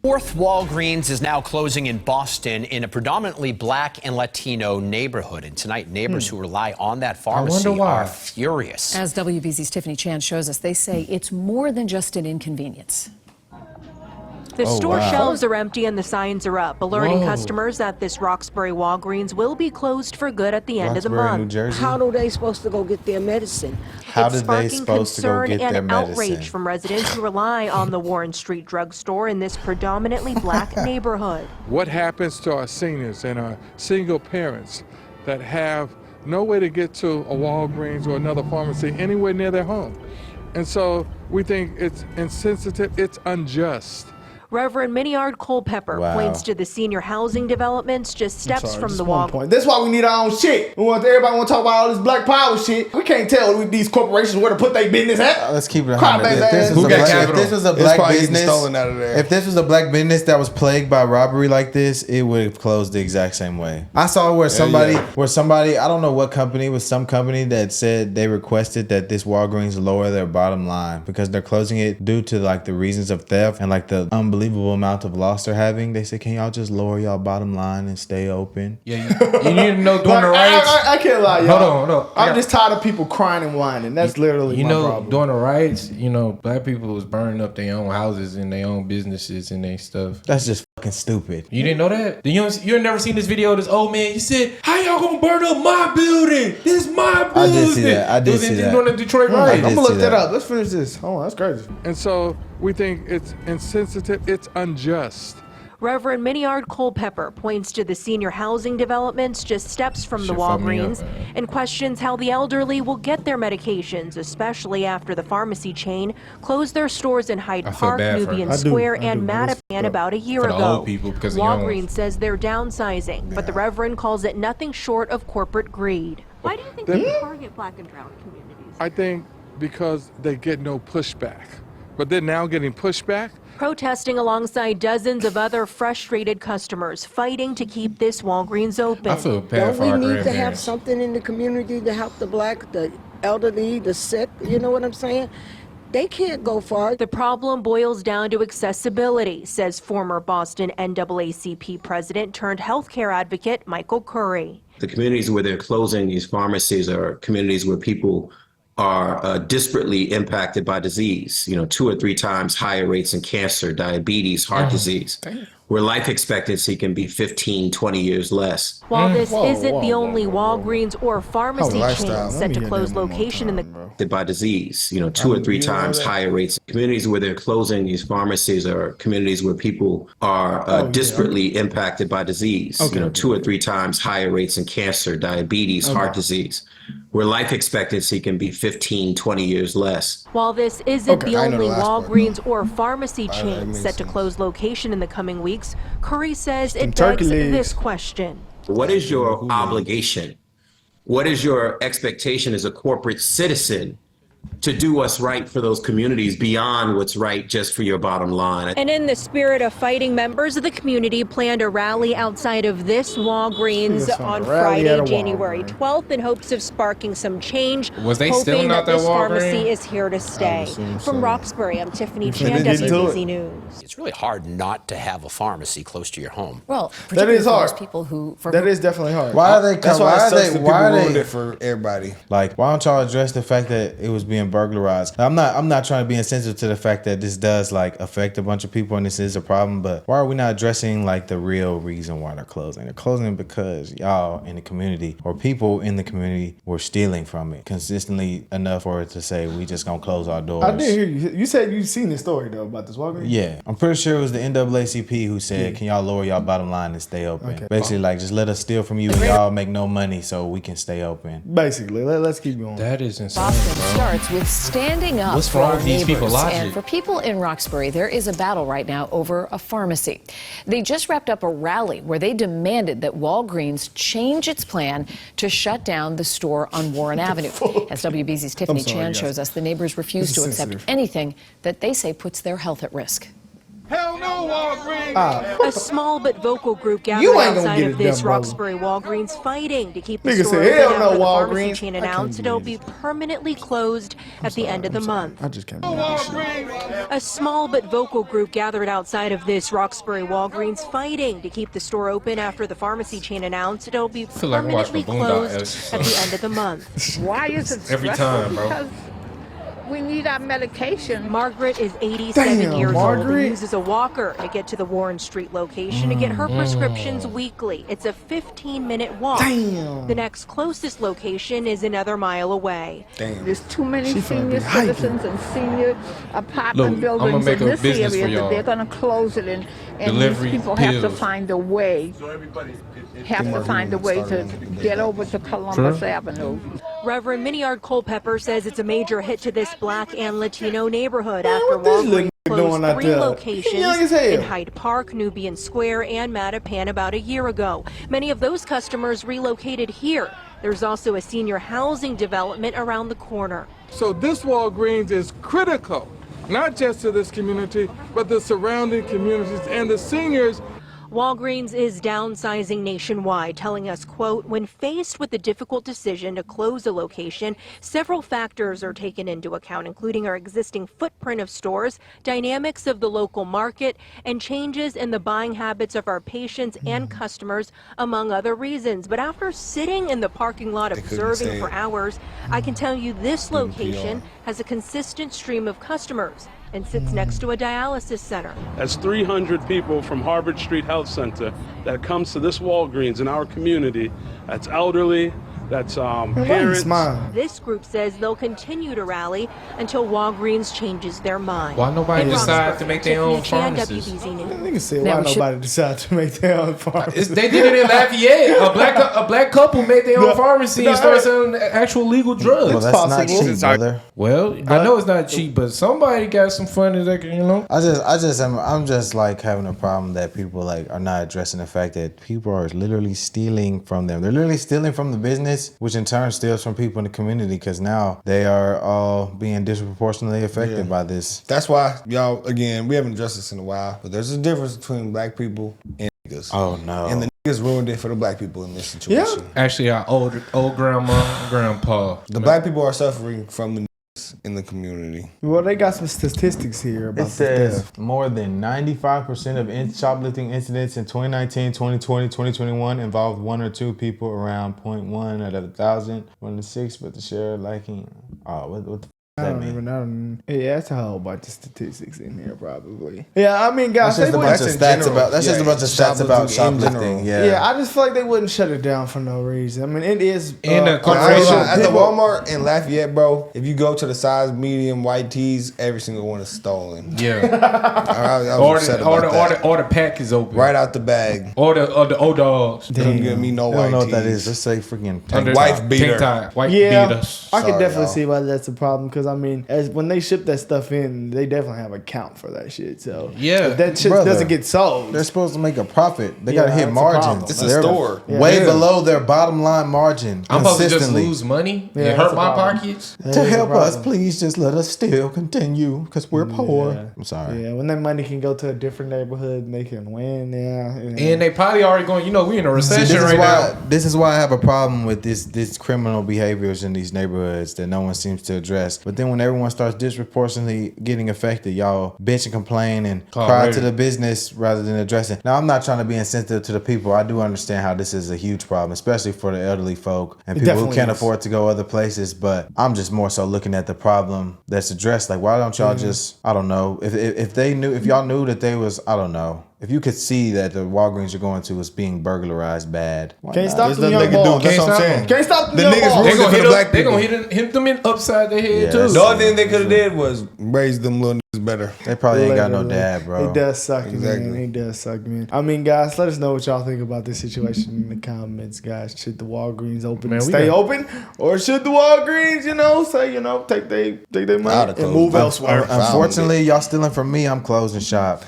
Fourth Walgreens is now closing in Boston in a predominantly black and Latino neighborhood. And tonight, neighbors who rely on that pharmacy are furious. As WBZ's Tiffany Chan shows us, they say it's more than just an inconvenience. The store shelves are empty and the signs are up, alerting customers that this Roxbury Walgreens will be closed for good at the end of the month. New Jersey? How are they supposed to go get their medicine? How did they supposed to go get their and medicine? outrage from residents who rely on the Warren Street drugstore in this predominantly black neighborhood. What happens to our seniors and our single parents that have no way to get to a Walgreens or another pharmacy anywhere near their home? And so we think it's insensitive, it's unjust. Reverend Miniard Culpepper points to the senior housing developments just steps from the Walgreens. That's why we need our own shit. Everybody want to talk about all this black power shit. We can't tell these corporations where to put their business at. Let's keep it 100. If this was a black business, if this was a black business that was plagued by robbery like this, it would have closed the exact same way. I saw where somebody, I don't know what company, it was some company that said they requested that this Walgreens lower their bottom line because they're closing it due to like the reasons of theft and like the unbelievable amount of loss they're having. They said, can y'all just lower y'all bottom line and stay open? Yeah, you need to know during the riots. I can't lie, y'all. Hold on. I'm just tired of people crying and whining. That's literally my problem. During the riots, black people was burning up their own houses and their own businesses and their stuff. That's just fucking stupid. You didn't know that? You never seen this video of this old man? He said, how y'all gonna burn up my building? This is my building. I did see that. I did see that. During the Detroit riots. I'm gonna look that up. Let's finish this. Hold on, that's crazy. And so we think it's insensitive, it's unjust. Reverend Miniard Culpepper points to the senior housing developments just steps from the Walgreens and questions how the elderly will get their medications, especially after the pharmacy chain closed their stores in Hyde Park, Nubian Square, and Mattapan about a year ago. Walgreens says they're downsizing, but the Reverend calls it nothing short of corporate greed. Why do you think they target black and brown communities? I think because they get no pushback, but they're now getting pushback. Protesting alongside dozens of other frustrated customers fighting to keep this Walgreens open. I feel bad for our Don't we need to have something in the community to help the black, the elderly, the sick? You know what I'm saying? They can't go far. The problem boils down to accessibility, says former Boston NAACP president turned healthcare advocate Michael Curry. The communities where they're closing these pharmacies are communities where people are disparately impacted by disease, 2 or 3 times higher rates in cancer, diabetes, heart disease, where life expectancy can be 15, 20 years less. While this isn't the only Walgreens or pharmacy chain set to close location in the by disease, 2 or 3 times higher rates. Communities where they're closing these pharmacies are communities where people are disparately impacted by disease, 2 or 3 times higher rates in cancer, diabetes, heart disease, where life expectancy can be 15, 20 years less. While this isn't the only Walgreens or pharmacy chain set to close location in the coming weeks, Curry says it begs this question. What is your obligation? What is your expectation as a corporate citizen to do what's right for those communities beyond what's right just for your bottom line? And in the spirit of fighting, members of the community planned a rally outside of this Walgreens on Friday, January 12th, in hopes of sparking some change. Was they hoping still not that this Walgreens? Pharmacy is here to stay. From Roxbury, I'm Tiffany Chan, WBZ News. It's really hard not to have a pharmacy close to your home. Well, that is hard. People who, that is definitely hard. Why are they? Why are they for everybody? Like, why don't y'all address the fact that it was being burglarized? I'm not trying to be insensitive to the fact that this does like affect a bunch of people and this is a problem, but why are we not addressing like the real reason why they're closing? They're closing because y'all in the community or people in the community were stealing from it consistently enough for it to say we just gonna close our doors. I did hear you. You said you've seen this story though about this Walgreens. Yeah, I'm pretty sure it was the NAACP who said, "Can y'all lower y'all bottom line and stay open?" Basically, like just let us steal from you and y'all make no money so we can stay open. Basically, let's keep going. That is insane. Boston bro. starts with standing up What's for wrong our with these people neighbors. logic? And for people in Roxbury, there is a battle right now over a pharmacy. They just wrapped up a rally where they demanded that Walgreens change its plan to shut down the store on Warren Avenue. As WBZ's Tiffany Chan shows us, the neighbors refuse to accept anything that they say puts their health at risk. Hell no, Walgreens! A small but vocal group gathered outside of this Roxbury Walgreens fighting to keep the store open after the pharmacy chain announced it'll be permanently closed at the end of the month. I just can't A small but vocal group gathered outside of this Roxbury Walgreens fighting to keep the store open after the pharmacy chain announced it'll be permanently closed at the end of the month. Why is it every time, bro? Because we need our medication. Margaret is 87 years old and uses a walker to get to the Warren Street location to get her prescriptions weekly. It's a 15-minute walk. The next closest location is another mile away. There's too many senior citizens and senior apartment buildings in this area that they're going to close it, and these people have to find a way. To get over to Columbus Avenue. Reverend Miniard Culpepper says it's a major hit to this Black and Latino neighborhood after Walgreens closed 3 locations in Hyde Park, Nubian Square, and Mattapan about a year ago. Many of those customers relocated here. There's also a senior housing development around the corner. So this Walgreens is critical, not just to this community, but the surrounding communities and the seniors. Walgreens is downsizing nationwide, telling us, quote, when faced with the difficult decision to close a location, several factors are taken into account, including our existing footprint of stores, dynamics of the local market, and changes in the buying habits of our patients and customers, among other reasons. But after sitting in the parking lot observing for hours, I can tell you this location has a consistent stream of customers and sits next to a dialysis center. That's 300 people from Harvard Street Health Center that comes to this Walgreens in our community. That's elderly, that's parents. This group says they'll continue to rally until Walgreens changes their mind. Why nobody decide to make their own pharmacies? Nigga said, why nobody decide to make their own pharmacies? They did it in Lafayette. A black couple made their own pharmacy and started selling actual legal drugs. Well, that's not cheap, brother. Well, I know it's not cheap, but somebody got some funny that can, I'm just like having a problem that people like are not addressing the fact that people are literally stealing from them. They're literally stealing from the business, which in turn steals from people in the community, because now they are all being disproportionately affected by this. That's why, y'all, again, we haven't addressed this in a while, but there's a difference between black people and niggas. Oh, no. And the niggas ruined it for the black people in this situation. Yeah. Actually, our old grandma and grandpa. The black people are suffering from the niggas in the community. Well, they got some statistics here about it says more than 95% of shoplifting incidents in 2019, 2020, 2021 involved 1 or 2 people, around 0.1 out of 1,000. 1 to 6, but the share liking. Oh, what the I don't even know. Yeah, that's a whole bunch of statistics in here, probably. Yeah, I mean, guys, that's just a bunch of stats about. That's just a bunch of stats about shoplifting. Yeah, I just feel like they wouldn't shut it down for no reason. I mean, it is in a corporation. At the Walmart in Lafayette, bro, if you go to the size medium white tees, every single one is stolen. Yeah, I was upset about that. Or the pack is open right out the bag. Or the old dogs. They don't give me no white tees. I don't know what that is. Let's say freaking wife beater. White beater. I could definitely see why that's a problem, because I mean, when they ship that stuff in, they definitely have a count for that shit. So if that shit doesn't get sold, they're supposed to make a profit. They gotta hit margins. It's a store way below their bottom line margin. I'm supposed to just lose money and hurt my pockets. To help us, please just let us still continue, because we're poor. I'm sorry. Yeah, when that money can go to a different neighborhood and they can win. And they probably already going. We in a recession now. This is why I have a problem with this criminal behaviors in these neighborhoods that no one seems to address. But then when everyone starts disproportionately getting affected, y'all bitch and complain and cry to the business rather than addressing. Now, I'm not trying to be insensitive to the people. I do understand how this is a huge problem, especially for the elderly folk and people who can't afford to go other places. But I'm just more so looking at the problem that's addressed. Like, why don't y'all just, I don't know, if y'all knew that they was, I don't know, if you could see that the Walgreens you're going to is being burglarized bad. Can't stop them young boys. That's what I'm saying. Can't stop them the young niggas boys. ruined it for the black They're people. going to hit them in upside their head too. The only thing they could have did was raise them little niggas better. They probably ain't got no dad, bro. It does suck, man. It does suck, man. I mean, guys, let us know what y'all think about this situation in the comments, guys. Should the Walgreens open stay open? Or should the Walgreens, say, take their money and move elsewhere? Unfortunately, y'all stealing from me. I'm closing shop.